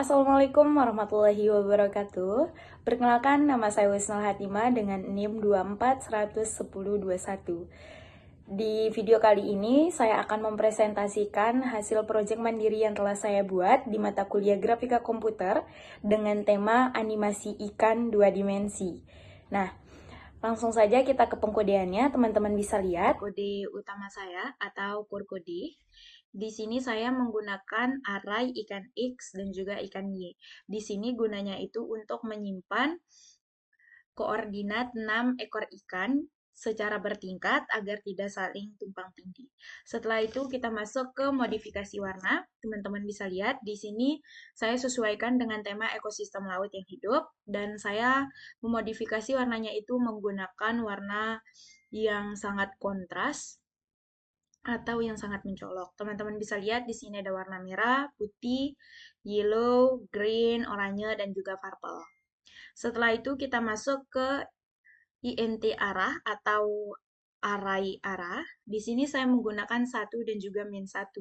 Assalamualaikum warahmatullahi wabarakatuh. Perkenalkan, nama saya Wisnal Hatimah dengan NIM 24111021. Di video kali ini, saya akan mempresentasikan hasil proyek mandiri yang telah saya buat di mata kuliah Grafika Komputer dengan tema animasi ikan 2 dimensi. Nah, langsung saja kita ke pengkodeannya. Teman-teman bisa lihat kode utama saya atau core kode. Di sini saya menggunakan array ikan X dan juga ikan Y. Di sini gunanya itu untuk menyimpan koordinat 6 ekor ikan secara bertingkat agar tidak saling tumpang tindih. Setelah itu kita masuk ke modifikasi warna. Teman-teman bisa lihat di sini saya sesuaikan dengan tema ekosistem laut yang hidup dan saya memodifikasi warnanya itu menggunakan warna yang sangat kontras atau yang sangat mencolok. Teman-teman bisa lihat di sini ada warna merah, putih, yellow, green, oranye, dan juga purple. Setelah itu kita masuk ke int arah atau array arah. Di sini saya menggunakan 1 dan juga min 1.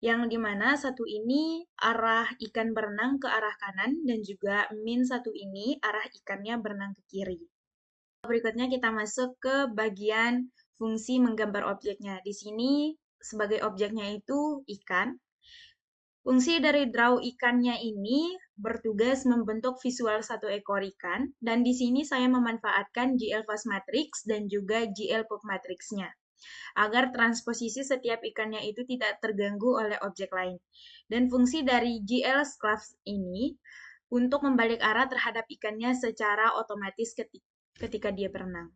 Yang dimana 1 ini arah ikan berenang ke arah kanan dan juga min 1 ini arah ikannya berenang ke kiri. Berikutnya kita masuk ke bagian fungsi menggambar objeknya. Di sini sebagai objeknya itu ikan. Fungsi dari draw ikannya ini bertugas membentuk visual satu ekor ikan, dan di sini saya memanfaatkan GL Fast Matrix dan juga GL Pop Matrix-nya, agar transposisi setiap ikannya itu tidak terganggu oleh objek lain. Dan fungsi dari GL Sclaves ini untuk membalik arah terhadap ikannya secara otomatis ketika dia berenang.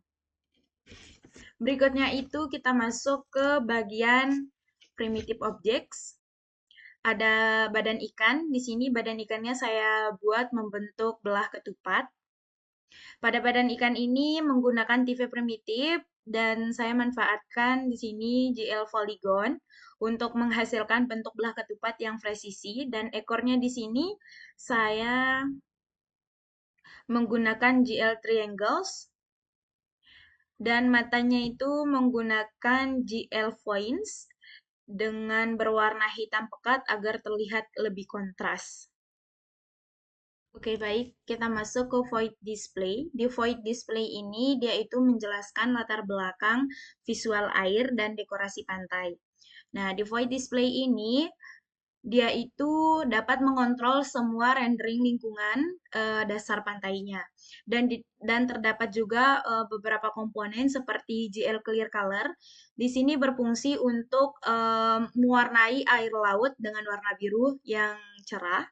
Berikutnya itu kita masuk ke bagian primitive objects. Ada badan ikan. Di sini badan ikannya saya buat membentuk belah ketupat. Pada badan ikan ini menggunakan TV primitif dan saya manfaatkan di sini GL Polygon untuk menghasilkan bentuk belah ketupat yang presisi, dan ekornya di sini saya menggunakan GL Triangles dan matanya itu menggunakan GL Points dengan berwarna hitam pekat agar terlihat lebih kontras. Oke, baik. Kita masuk ke void display. Di void display ini, dia itu menjelaskan latar belakang visual air dan dekorasi pantai. Nah, di void display ini, dia itu dapat mengontrol semua rendering lingkungan dasar pantainya. Dan terdapat juga beberapa komponen seperti GL Clear Color. Di sini berfungsi untuk mewarnai air laut dengan warna biru yang cerah.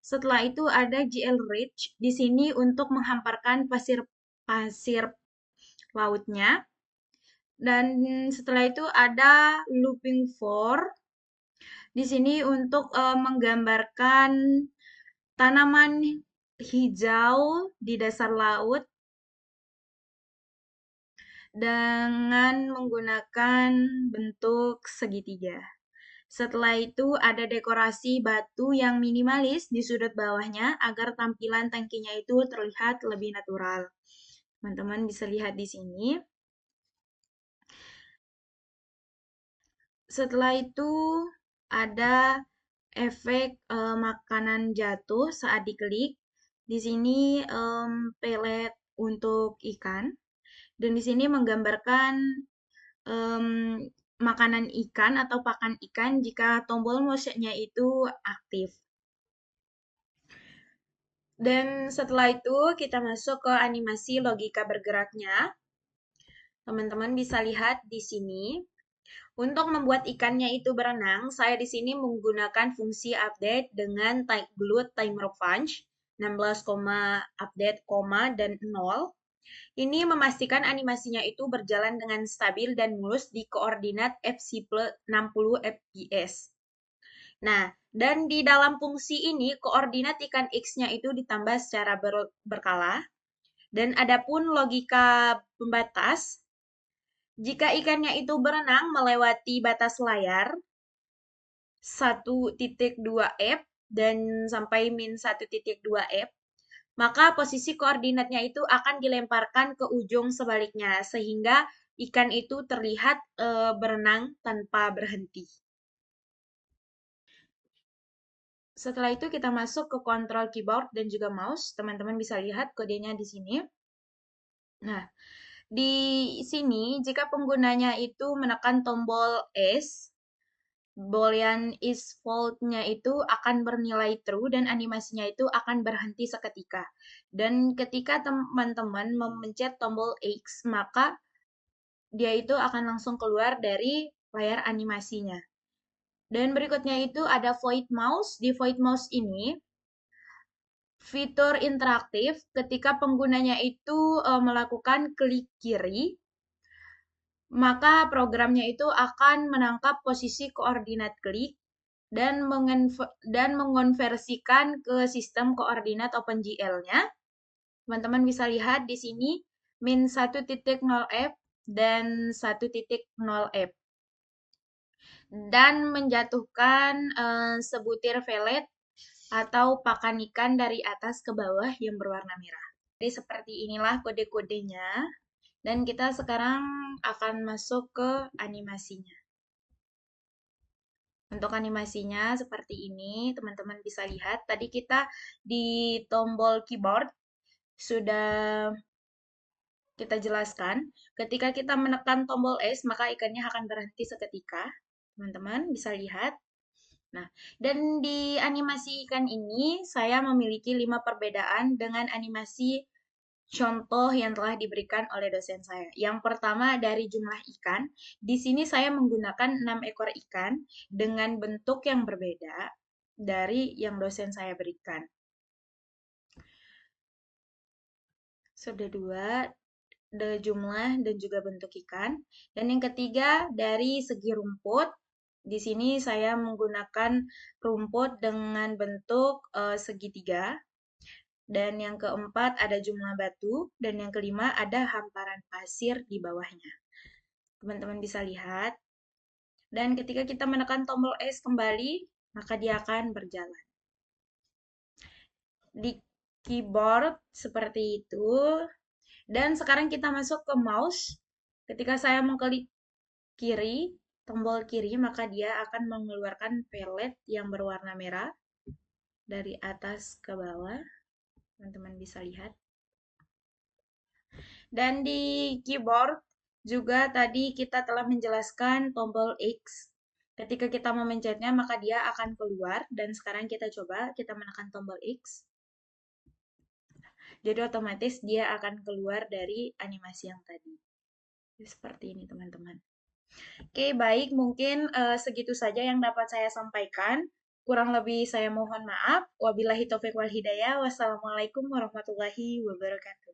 Setelah itu ada GL Ridge di sini untuk menghamparkan pasir lautnya. Dan setelah itu ada Looping 4 di sini untuk menggambarkan tanaman hijau di dasar laut dengan menggunakan bentuk segitiga. Setelah itu ada dekorasi batu yang minimalis di sudut bawahnya agar tampilan tangkinya itu terlihat lebih natural. Teman-teman bisa lihat di sini. Setelah itu ada efek makanan jatuh saat diklik. Di sini pelet untuk ikan. Dan di sini menggambarkan makanan ikan atau pakan ikan jika tombol mouse-nya itu aktif. Dan setelah itu kita masuk ke animasi logika bergeraknya. Teman-teman bisa lihat di sini. Untuk membuat ikannya itu berenang, saya di sini menggunakan fungsi update dengan glut timer punch 16, update, dan 0. Ini memastikan animasinya itu berjalan dengan stabil dan mulus di koordinat FC plus 60 fps. Nah, dan di dalam fungsi ini koordinat ikan X-nya itu ditambah secara berkala. Dan adapun logika pembatas, jika ikannya itu berenang melewati batas layar 1.2 f dan sampai min 1.2 f, maka posisi koordinatnya itu akan dilemparkan ke ujung sebaliknya sehingga ikan itu terlihat berenang tanpa berhenti. Setelah itu kita masuk ke kontrol keyboard dan juga mouse. Teman-teman bisa lihat kodenya di sini. Nah, di sini jika penggunanya itu menekan tombol S, Boolean is false-nya itu akan bernilai true dan animasinya itu akan berhenti seketika. Dan ketika teman-teman memencet tombol X, maka dia itu akan langsung keluar dari layar animasinya. Dan berikutnya itu ada void mouse. Di void mouse ini fitur interaktif ketika penggunanya itu melakukan klik kiri, maka programnya itu akan menangkap posisi koordinat klik dan mengonversikan ke sistem koordinat OpenGL-nya. Teman-teman bisa lihat di sini min 1.0f dan 1.0f. Dan menjatuhkan sebutir velet atau pakan ikan dari atas ke bawah yang berwarna merah. Jadi seperti inilah kode-kodenya. Dan kita sekarang akan masuk ke animasinya. Untuk animasinya seperti ini, teman-teman bisa lihat. Tadi kita di tombol keyboard sudah kita jelaskan. Ketika kita menekan tombol S, maka ikannya akan berhenti seketika. Teman-teman bisa lihat. Nah, dan di animasi ikan ini, saya memiliki 5 perbedaan dengan animasi contoh yang telah diberikan oleh dosen saya. Yang pertama dari jumlah ikan. Di sini saya menggunakan 6 ekor ikan dengan bentuk yang berbeda dari yang dosen saya berikan. Sudah dua, jumlah dan juga bentuk ikan. Dan yang ketiga dari segi rumput. Di sini saya menggunakan rumput dengan bentuk segitiga. Dan yang keempat ada jumlah batu. Dan yang kelima ada hamparan pasir di bawahnya. Teman-teman bisa lihat. Dan ketika kita menekan tombol S kembali, maka dia akan berjalan. Di keyboard seperti itu. Dan sekarang kita masuk ke mouse. Ketika saya mengklik kiri, tombol kiri, maka dia akan mengeluarkan pelet yang berwarna merah dari atas ke bawah. Teman-teman bisa lihat. Dan di keyboard juga tadi kita telah menjelaskan tombol X. Ketika kita memencetnya, maka dia akan keluar. Dan sekarang kita coba, kita menekan tombol X. Jadi otomatis dia akan keluar dari animasi yang tadi. Seperti ini teman-teman. Oke, baik. Mungkin segitu saja yang dapat saya sampaikan. Kurang lebih saya mohon maaf. Wabillahi taufiq wal hidayah. Wassalamualaikum warahmatullahi wabarakatuh.